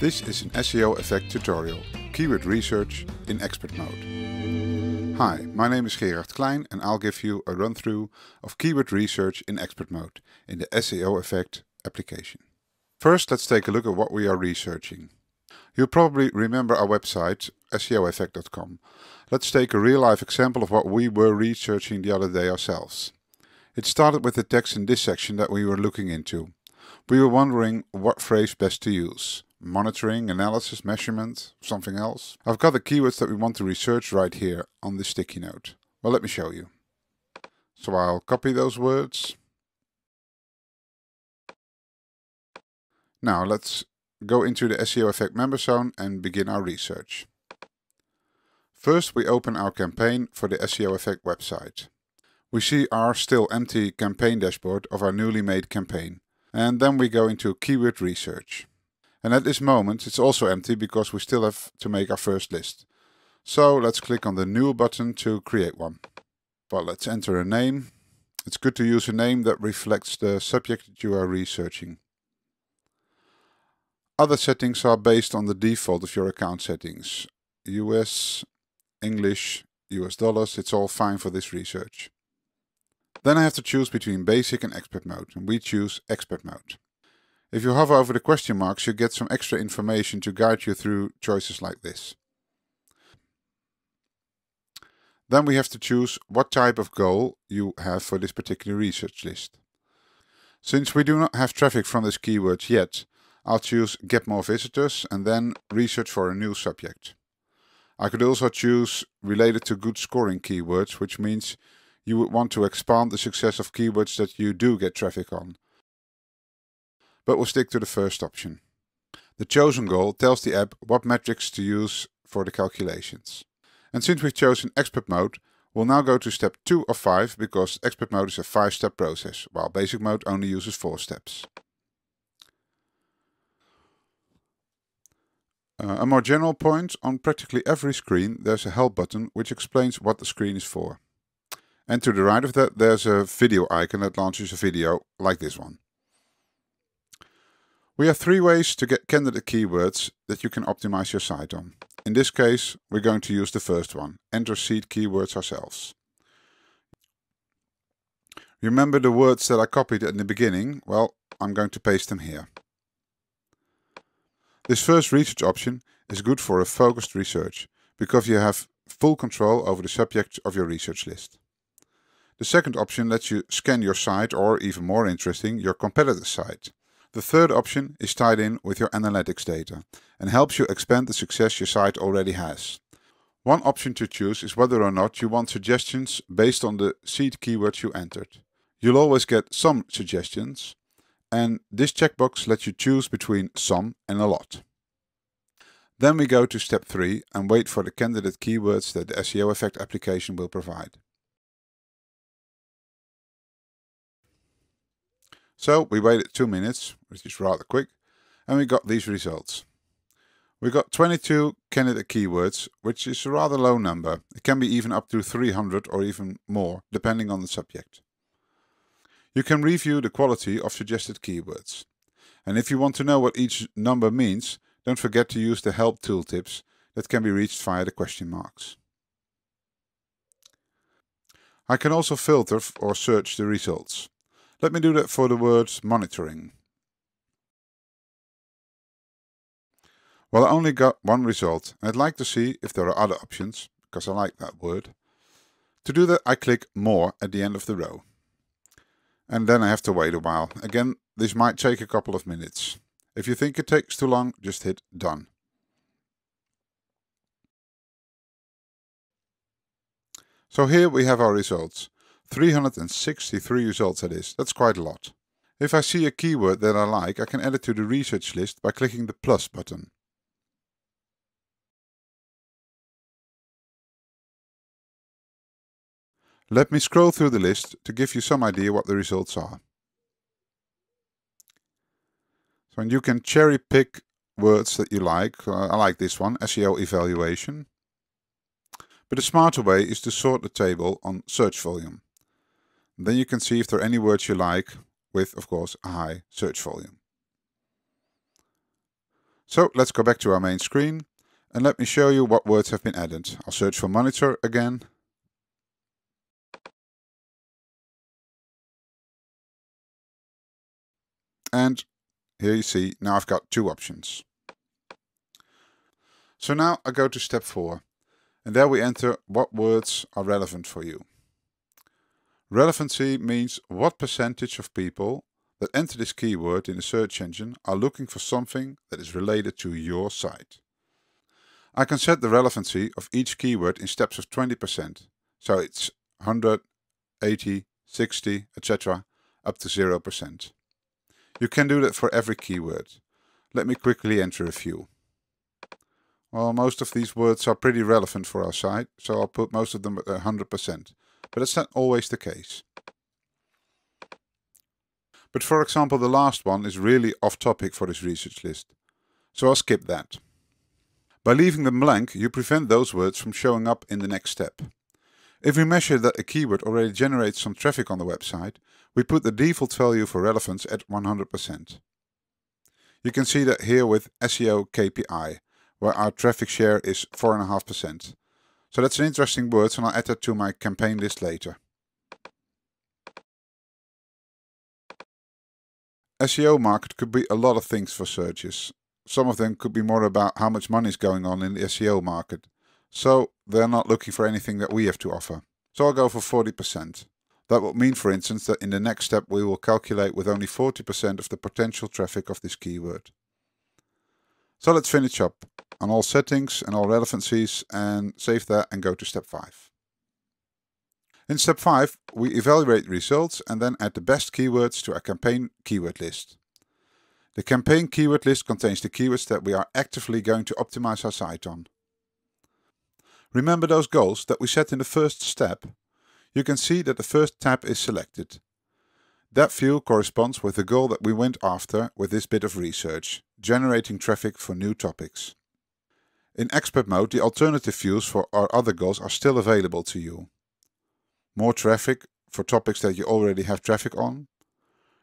This is an SEO Effect tutorial, keyword research in expert mode. Hi, my name is Gerard Klein and I'll give you a run-through of keyword research in expert mode in the SEO Effect application. First, let's take a look at what we are researching. You'll probably remember our website, seoeffect.com. Let's take a real-life example of what we were researching the other day ourselves. It started with the text in this section that we were looking into. We were wondering what phrase best to use. Monitoring, analysis, measurement, something else. I've got the keywords that we want to research right here on this sticky note. Well, let me show you. So I'll copy those words. Now let's go into the SEO Effect member zone and begin our research. First, we open our campaign for the SEO Effect website. We see our still empty campaign dashboard of our newly made campaign. And then we go into keyword research. And at this moment it's also empty because we still have to make our first list. So let's click on the new button to create one. Well, let's enter a name. It's good to use a name that reflects the subject that you are researching. Other settings are based on the default of your account settings. US, English, US dollars, it's all fine for this research. Then I have to choose between basic and expert mode, and we choose expert mode. If you hover over the question marks, you get some extra information to guide you through choices like this. Then we have to choose what type of goal you have for this particular research list. Since we do not have traffic from this keyword yet, I'll choose get more visitors and then research for a new subject. I could also choose related to good scoring keywords, which means you would want to expand the success of keywords that you do get traffic on. But we'll stick to the first option. The chosen goal tells the app what metrics to use for the calculations. And since we've chosen expert mode, we'll now go to step 2 of 5 because expert mode is a 5-step process, while basic mode only uses 4 steps. A more general point, on practically every screen there's a help button which explains what the screen is for. And to the right of that there's a video icon that launches a video like this one. We have 3 ways to get candidate keywords that you can optimize your site on. In this case, we're going to use the first one, enter seed keywords ourselves. Remember the words that I copied in the beginning? Well, I'm going to paste them here. This first research option is good for a focused research, because you have full control over the subject of your research list. The second option lets you scan your site, or even more interesting, your competitor's site. The third option is tied in with your analytics data and helps you expand the success your site already has. One option to choose is whether or not you want suggestions based on the seed keywords you entered. You'll always get some suggestions, and this checkbox lets you choose between some and a lot. Then we go to step 3 and wait for the candidate keywords that the SEO Effect application will provide. So we waited 2 minutes, which is rather quick, and we got these results. We got 22 candidate keywords, which is a rather low number. It can be even up to 300 or even more, depending on the subject. You can review the quality of suggested keywords. And if you want to know what each number means, don't forget to use the help tooltips that can be reached via the question marks. I can also filter or search the results. Let me do that for the words monitoring. Well, I only got one result, and I'd like to see if there are other options, because I like that word. To do that, I click more at the end of the row. And then I have to wait a while. Again, this might take a couple of minutes. If you think it takes too long, just hit done. So here we have our results. 363 results that is. That's quite a lot. If I see a keyword that I like, I can add it to the research list by clicking the plus button. Let me scroll through the list to give you some idea what the results are. So you can cherry pick words that you like. I like this one, SEO evaluation. But a smarter way is to sort the table on search volume. Then you can see if there are any words you like with, of course, a high search volume. So let's go back to our main screen and let me show you what words have been added. I'll search for monitor again. And here you see, now I've got two options. So now I go to step 4, and there we enter what words are relevant for you. Relevancy means what percentage of people that enter this keyword in the search engine are looking for something that is related to your site. I can set the relevancy of each keyword in steps of 20%, so it's 100, 80, 60, etc. up to 0%. You can do that for every keyword. Let me quickly enter a few. Well, most of these words are pretty relevant for our site, so I'll put most of them at 100%, but that's not always the case. But for example, the last one is really off topic for this research list, so I'll skip that. By leaving them blank, you prevent those words from showing up in the next step. If we measure that a keyword already generates some traffic on the website, we put the default value for relevance at 100%. You can see that here with SEO KPI, where our traffic share is 4.5%. So that's an interesting word, and I'll add that to my campaign list later. SEO market could be a lot of things for searches. Some of them could be more about how much money is going on in the SEO market. So they're not looking for anything that we have to offer. So I'll go for 40%. That would mean, for instance, that in the next step we will calculate with only 40% of the potential traffic of this keyword. So let's finish up on all settings and all relevancies and save that and go to step 5. In step 5, we evaluate results and then add the best keywords to our campaign keyword list. The campaign keyword list contains the keywords that we are actively going to optimize our site on. Remember those goals that we set in the first step? You can see that the first tab is selected. That field corresponds with the goal that we went after with this bit of research, generating traffic for new topics. In expert mode, the alternative views for our other goals are still available to you. More traffic for topics that you already have traffic on,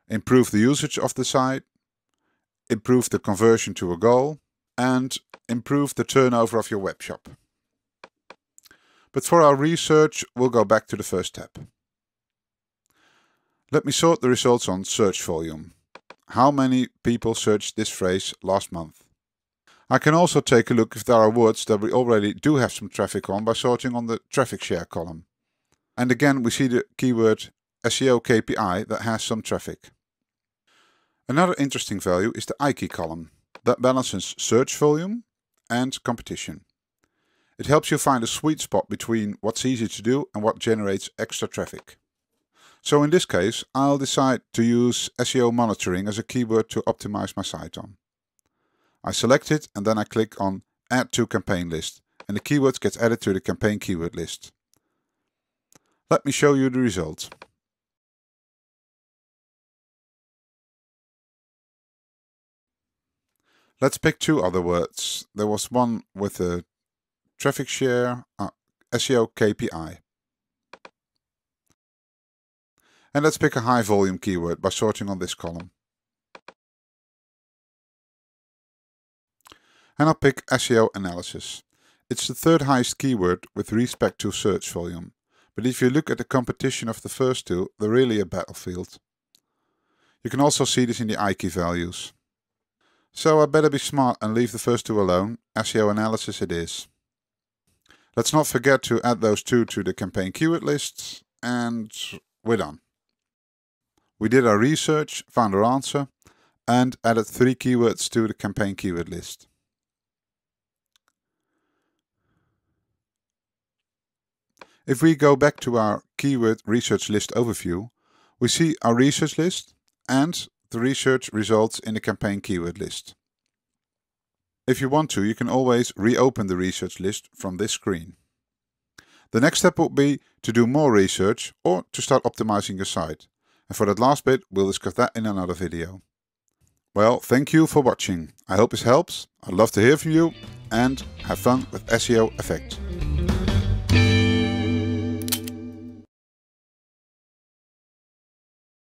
improve the usage of the site, improve the conversion to a goal, and improve the turnover of your web shop. But for our research, we'll go back to the first tab. Let me sort the results on search volume. How many people searched this phrase last month? I can also take a look if there are words that we already do have some traffic on by sorting on the traffic share column. And again, we see the keyword SEO KPI that has some traffic. Another interesting value is the I-key column that balances search volume and competition. It helps you find a sweet spot between what's easy to do and what generates extra traffic. So in this case, I'll decide to use SEO monitoring as a keyword to optimize my site on. I select it and then I click on Add to Campaign List, and the keyword gets added to the campaign keyword list. Let me show you the result. Let's pick two other words. There was one with a traffic share, SEO KPI. And let's pick a high volume keyword by sorting on this column. And I'll pick SEO analysis. It's the third highest keyword with respect to search volume. But if you look at the competition of the first two, they're really a battlefield. You can also see this in the I-key values. So I better be smart and leave the first two alone. SEO analysis it is. Let's not forget to add those two to the campaign keyword lists, and we're done. We did our research, found our answer, and added 3 keywords to the campaign keyword list. If we go back to our keyword research list overview, we see our research list and the research results in the campaign keyword list. If you want to, you can always reopen the research list from this screen. The next step will be to do more research or to start optimizing your site. And for that last bit, we'll discuss that in another video. Well, thank you for watching. I hope this helps. I'd love to hear from you and have fun with SEO Effect.